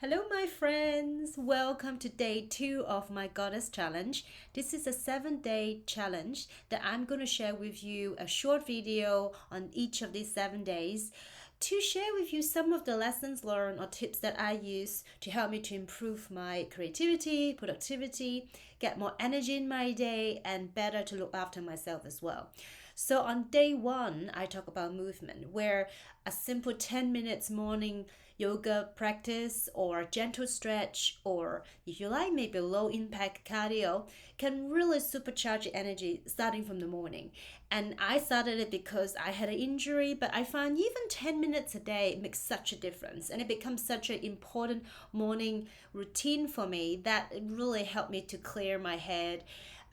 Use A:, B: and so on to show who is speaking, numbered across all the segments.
A: Hello, my friends. Welcome to day 2 of my Goddess Challenge. This is a 7-day challenge that I'm going to share with you a short video on each of these 7 days to share with you some of the lessons learned or tips that I use to help me to improve my creativity, productivity, get more energy in my day, and better to look after myself as well. So on day 1, I talk about movement, where a simple 10 minutes morning yoga practice or gentle stretch, or if you like, maybe low impact cardio, can really supercharge your energy starting from the morning. And I started it because I had an injury, but I found even 10 minutes a day makes such a difference, and it becomes such an important morning routine for me that it really helped me to clear my head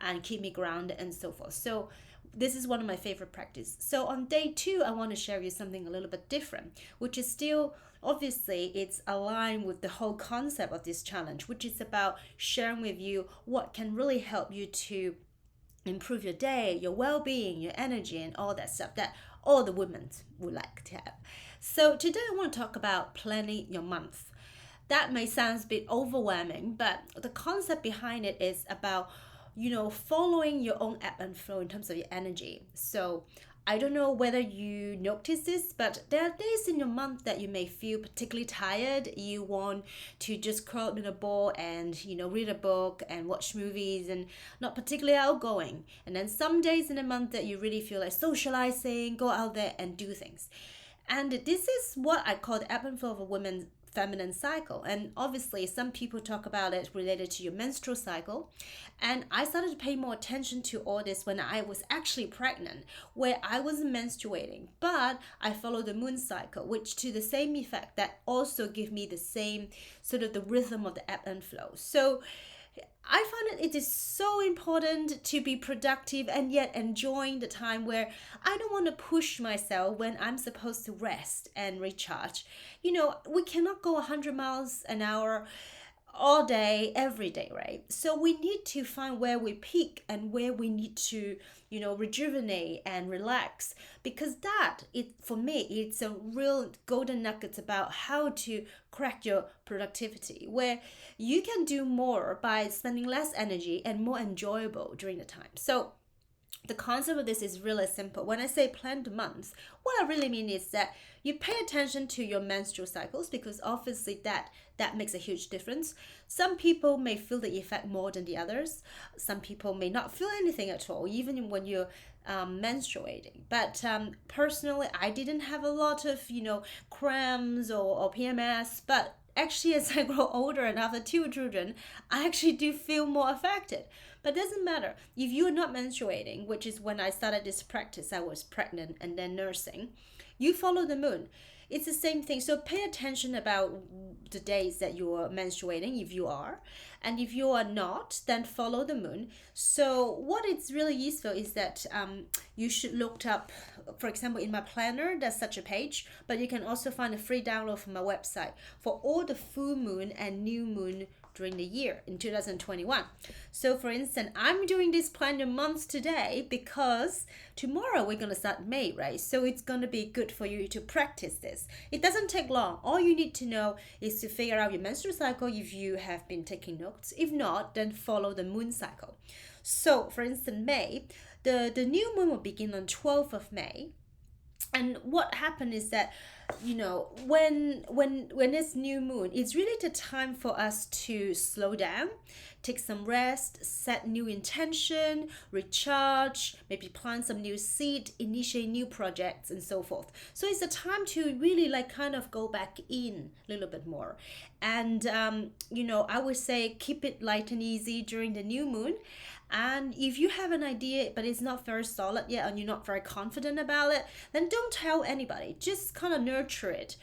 A: and keep me grounded and so forth. So this is one of my favorite practice. So on day 2, I want to share with you something a little bit different, which is still obviously it's aligned with the whole concept of this challenge, which is about sharing with you what can really help you to improve your day, your well-being, your energy, and all that stuff that all the women would like to have. So today I want to talk about planning your month. That may sound a bit overwhelming, but the concept behind it is about following your own ebb and flow in terms of your energy. So I don't know whether you notice this, but there are days in your month that you may feel particularly tired. You want to just curl up in a ball and read a book and watch movies and not particularly outgoing. And then some days in a month that you really feel like socializing, go out there and do things. And this is what I call the ebb and flow of a woman's feminine cycle. And obviously, some people talk about it related to your menstrual cycle. And I started to pay more attention to all this when I was actually pregnant, where I wasn't menstruating, but I followed the moon cycle, which to the same effect that also give me the same sort of the rhythm of the ebb and flow. So I find that it is so important to be productive and yet enjoying the time where I don't want to push myself when I'm supposed to rest and recharge. We cannot go 100 miles an hour all day, every day, right? So we need to find where we peak and where we need to, rejuvenate and relax, because that, it for me, it's a real golden nugget about how to crack your productivity, where you can do more by spending less energy and more enjoyable during the time. So the concept of this is really simple. When I say planned months, what I really mean is that you pay attention to your menstrual cycles, because obviously that makes a huge difference. Some people may feel the effect more than the others. Some people may not feel anything at all, even when you're menstruating. But personally, I didn't have a lot of cramps or PMS, but actually as I grow older and after 2 children, I actually do feel more affected. But it doesn't matter. If you're not menstruating, which is when I started this practice, I was pregnant and then nursing, you follow the moon. It's the same thing. So pay attention about the days that you're menstruating, if you are. And if you are not, then follow the moon. So what is really useful is that you should look up, for example, in my planner, there's such a page, but you can also find a free download from my website for all the full moon and new moon during the year in 2021. So for instance, I'm doing this plan your month today because tomorrow we're going to start May, right? So it's going to be good for you to practice this. It doesn't take long. All you need to know is to figure out your menstrual cycle if you have been taking notes. If not, then follow the moon cycle. So for instance, May, the new moon will begin on 12th of May. And what happened is that when it's new moon, it's really the time for us to slow down, take some rest, set new intention, recharge, maybe plant some new seed, initiate new projects, and so forth. So it's a time to really kind of go back in a little bit more. And I would say keep it light and easy during the new moon. And if you have an idea but it's not very solid yet and you're not very confident about it, then don't tell anybody. Just kind of nurture it.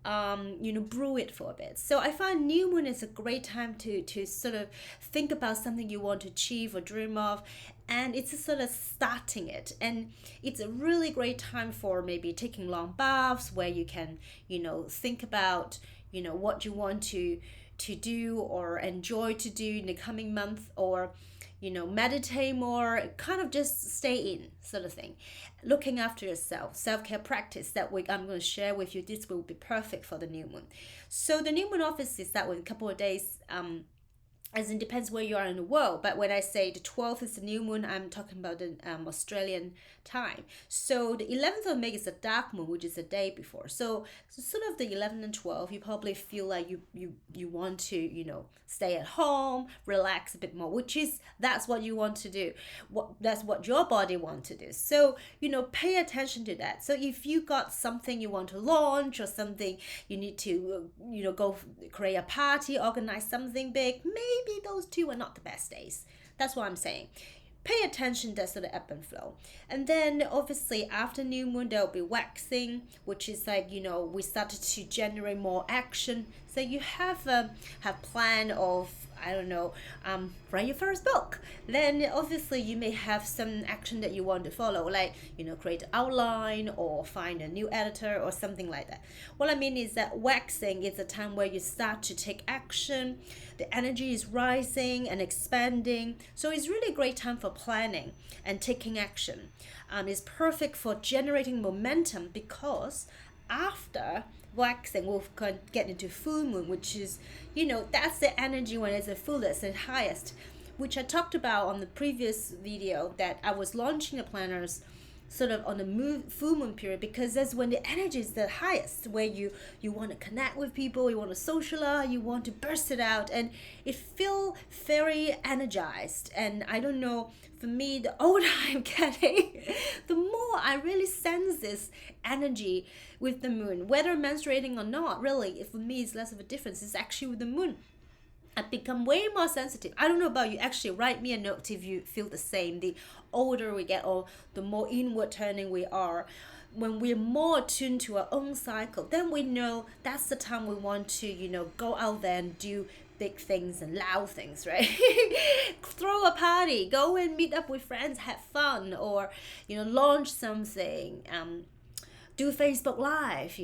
A: Brew it for a bit. So I find new moon is a great time to sort of think about something you want to achieve or dream of, and it's a sort of starting it. And it's a really great time for maybe taking long baths where you can think about what you want to do or enjoy to do in the coming month, or meditate more, kind of just stay in sort of thing. Looking after yourself, self-care practice that week I'm going to share with you. This will be perfect for the new moon. So the new moon obviously start with a couple of days, as it depends where you are in the world. But when I say the 12th is the new moon, I'm talking about the Australian time. So the 11th of May is a dark moon, which is the day before. So sort of the 11th and 12th, you probably feel like you want to, stay at home, relax a bit more, that's what you want to do. That's what your body wants to do. So, pay attention to that. So if you got something you want to launch or something you need to, go create a party, organize something big, maybe those two are not the best days. That's what I'm saying. Pay attention to sort of ebb and flow. And then obviously after new moon there'll be waxing, which is like, we started to generate more action. So you have plan of, I don't know, write your first book. Then obviously you may have some action that you want to follow, like, create an outline or find a new editor or something like that. What I mean is that waxing is a time where you start to take action. The energy is rising and expanding. So it's really a great time for planning and taking action. It's perfect for generating momentum, because after waxing we'll get into full moon, which is, that's the energy when it's the fullest and highest, which I talked about on the previous video, that I was launching the planners sort of on the full moon period, because that's when the energy is the highest, where you want to connect with people, you want to socialize, you want to burst it out, and it feel very energized. And I don't know, for me, the older I'm getting, the more I really sense this energy with the moon, whether menstruating or not. Really, for me, it's less of a difference. It's actually with the moon I become way more sensitive. I don't know about you. Actually, write me a note if you feel the same. The older we get, or the more inward turning we are, when we're more attuned to our own cycle, then we know that's the time we want to, go out there and do big things and loud things, right? Throw a party, go and meet up with friends, have fun, or, launch something, do Facebook Live.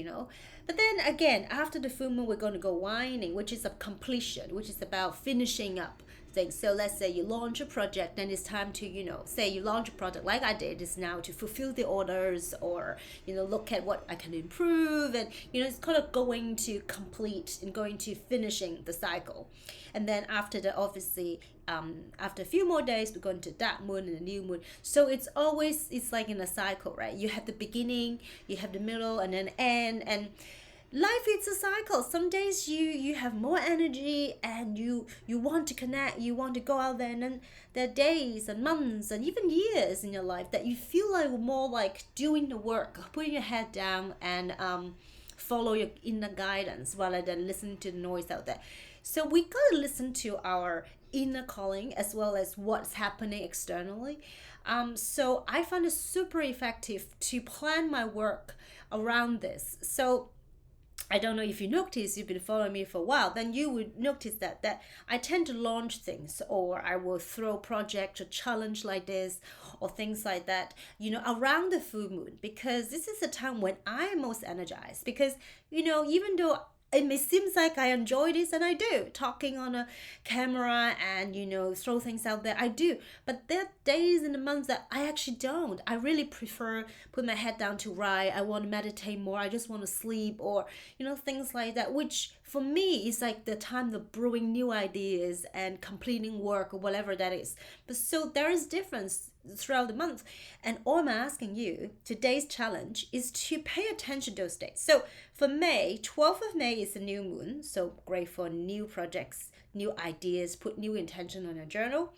A: But then again, after the full moon, we're going to go Waning, which is a completion, which is about finishing up things. So let's say you launch a project, then it's time to, say you launch a project like I did, is now to fulfill the orders, or, look at what I can improve. And, it's kind of going to complete and going to finishing the cycle. And then after that, obviously, after a few more days, we're going to dark moon and the new moon. So it's like in a cycle, right? You have the beginning, you have the middle, and then end. And life is a cycle. Some days you have more energy and you want to connect, you want to go out there, and then there are days and months and even years in your life that you feel like more like doing the work, putting your head down and follow your inner guidance rather than listening to the noise out there. So we gotta listen to our inner calling as well as what's happening externally. So I found it super effective to plan my work around this. So I don't know if you notice, you've been following me for a while, then you would notice that I tend to launch things, or I will throw project or challenge like this or things like that, around the full moon, because this is the time when I'm most energized. Because, even though it may seem like I enjoy this, and I do, talking on a camera and, throw things out there, I do. But there are days in the month that I actually don't. I really prefer put my head down to write. I want to meditate more. I just want to sleep, or, things like that, which for me is like the time of brewing new ideas and completing work or whatever that is. But so there is difference throughout the month. And all I'm asking you, today's challenge is to pay attention to those days. So for May, 12th of May is the new moon. So great for new projects, new ideas, put new intention on a journal.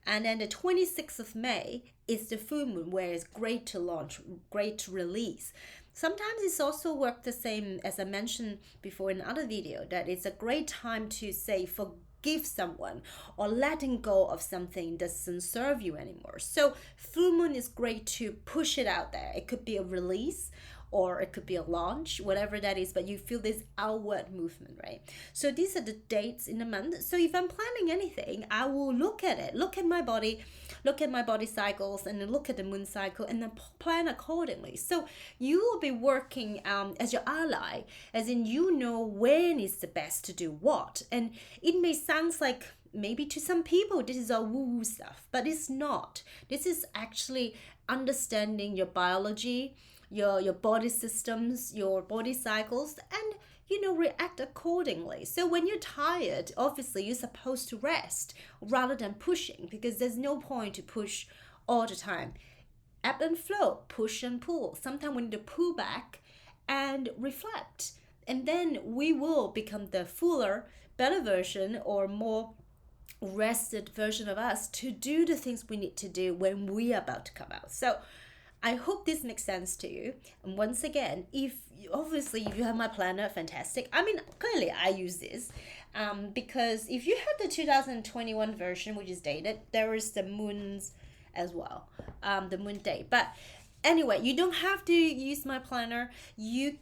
A: And then the 26th of May is the full moon, where it's great to launch, great to release. Sometimes it's also worked the same as I mentioned before in another video, that it's a great time to say forgive someone or letting go of something that doesn't serve you anymore. So full moon is great to push it out there. It could be a release, or it could be a launch, whatever that is, but you feel this outward movement, right? So these are the dates in the month. So if I'm planning anything, I will look at it, look at my body cycles, and then look at the moon cycle, and then plan accordingly. So you will be working as your ally, as in when is the best to do what. And it may sound like maybe to some people this is all woo-woo stuff, but it's not. This is actually understanding your biology, your body systems, your body cycles, and react accordingly. So when you're tired, obviously you're supposed to rest rather than pushing, because there's no point to push all the time. Ebb and flow, push and pull. Sometimes we need to pull back and reflect, and then we will become the fuller, better version, or more rested version of us to do the things we need to do when we are about to come out. So I hope this makes sense to you. And once again, if you have my planner, fantastic. I mean, clearly I use this because if you have the 2021 version, which is dated, there is the moons as well, the moon date. But anyway, you don't have to use my planner. You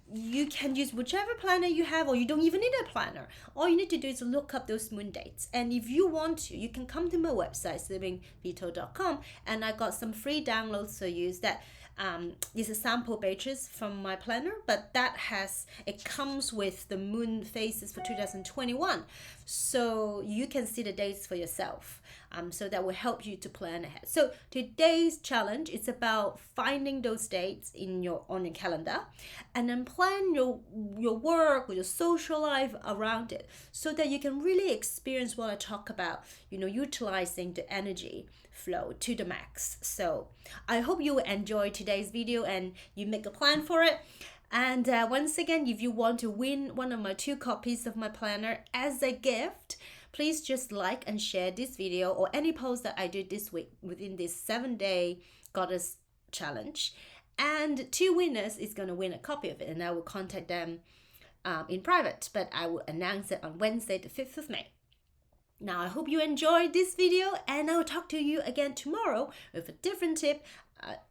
A: can use whichever planner you have, or you don't even need a planner. All you need to do is look up those moon dates, and if you want to, you can come to my website slivingveto.com, and I got some free downloads for you that these are sample pages from my planner, but it comes with the moon phases for 2021, so you can see the dates for yourself. So that will help you to plan ahead. So today's challenge is about finding those dates on your calendar, and then plan your work or your social life around it, so that you can really experience what I talk about. Utilizing the energy flow to the max. So I hope you enjoy today's video and you make a plan for it. And once again, if you want to win one of my 2 copies of my planner as a gift, please just like and share this video or any post that I did this week within this 7-day goddess challenge. And 2 winners is going to win a copy of it, and I will contact them in private, but I will announce it on Wednesday, the 5th of May. Now, I hope you enjoyed this video, and I will talk to you again tomorrow with a different tip,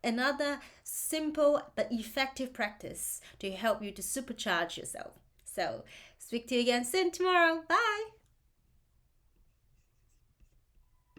A: another simple but effective practice to help you to supercharge yourself. So, speak to you again soon tomorrow. Bye!